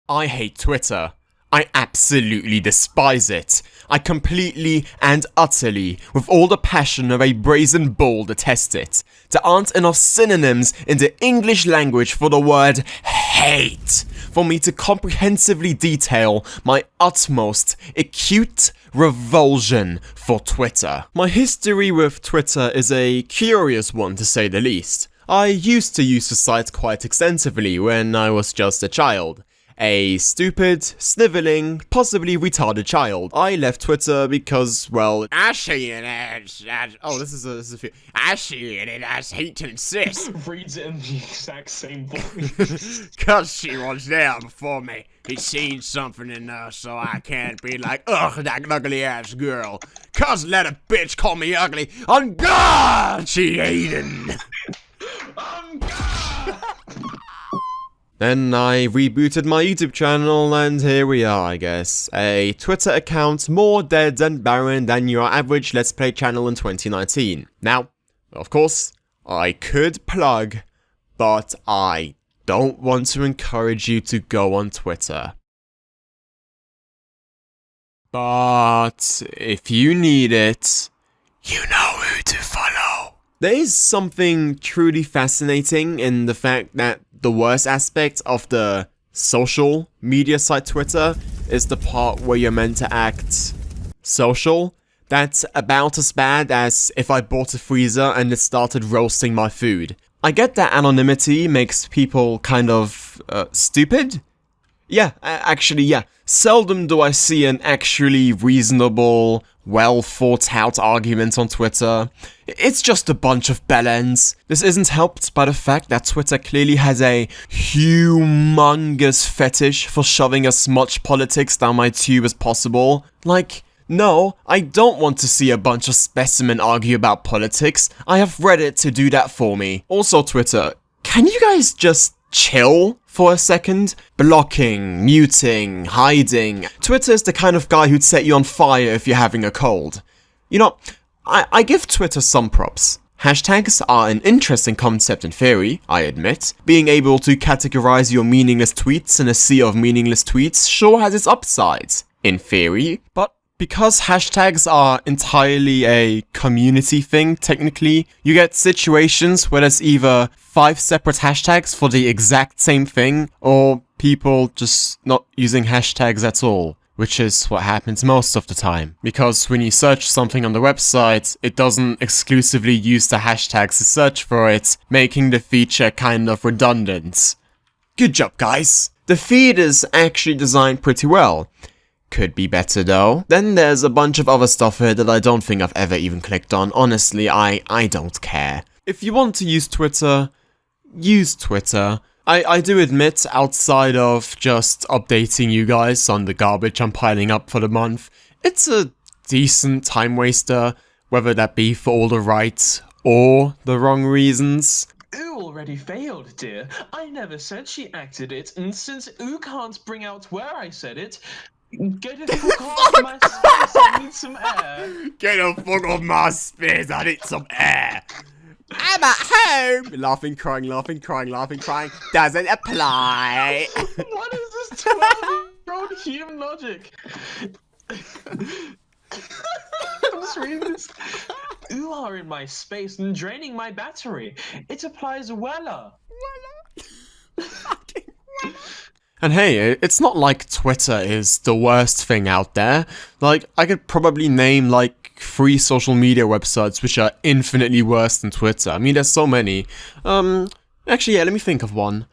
I hate Twitter. I absolutely despise it. I completely and utterly, with all the passion of a brazen bull, detest it. There aren't enough synonyms in the English language for the word hate for me to comprehensively detail my utmost acute revulsion for Twitter. My history with Twitter is a curious one, to say the least. I used to use the site quite extensively when I was just a child. A stupid, snivelling, possibly retarded child. I left Twitter because, well, I see it as this is a few. I see it as hate and sis. Reads it in the exact same voice. Cause she was there before me. He seen something in her, so I can't be like, ugh, that ugly ass girl. Cause let a bitch call me ugly. On God, she Aiden. On God! Then I rebooted my YouTube channel, and here we are, I guess. A Twitter account more dead and barren than your average Let's Play channel in 2019. Now, of course, I could plug, but I don't want to encourage you to go on Twitter. But if you need it, you know who to follow. There is something truly fascinating in the fact that the worst aspect of the social media site Twitter is the part where you're meant to act social. That's about as bad as if I bought a freezer and it started roasting my food. I get that anonymity makes people kind of stupid. Yeah, actually, yeah. Seldom do I see an actually reasonable, well thought out argument on Twitter. It's just a bunch of bellends. This isn't helped by the fact that Twitter clearly has a humongous fetish for shoving as much politics down my tube as possible. Like, no, I don't want to see a bunch of specimen argue about politics. I have Reddit to do that for me. Also, Twitter, can you guys just chill for a second? Blocking, muting, hiding. Twitter is the kind of guy who'd set you on fire if you're having a cold. You know, I give Twitter some props. Hashtags are an interesting concept in theory, I admit. Being able to categorize your meaningless tweets in a sea of meaningless tweets sure has its upsides, in theory, but because hashtags are entirely a community thing, technically, you get situations where there's either 5 separate hashtags for the exact same thing, or people just not using hashtags at all, which is what happens most of the time. Because when you search something on the website, it doesn't exclusively use the hashtags to search for it, making the feature kind of redundant. Good job, guys! The feed is actually designed pretty well. Could be better though. Then there's a bunch of other stuff here that I don't think I've ever even clicked on. Honestly, I don't care. If you want to use Twitter, use Twitter. I do admit, outside of just updating you guys on the garbage I'm piling up for the month, it's a decent time waster, whether that be for all the right or the wrong reasons. Ooh already failed, dear. I never said she acted it, and since Ooh can't bring out where I said it, get a fuck off my space, I need some air. Get the fuck off my space, I need some air. I'm at home! Laughing, crying, laughing, crying, laughing, crying. Doesn't apply. What is this 12-year-old human logic? I'm just reading this. You are in my space and draining my battery. It applies weller. And hey, it's not like Twitter is the worst thing out there. Like, I could probably name, like, 3 social media websites which are infinitely worse than Twitter. I mean, there's so many. Actually, yeah, let me think of one.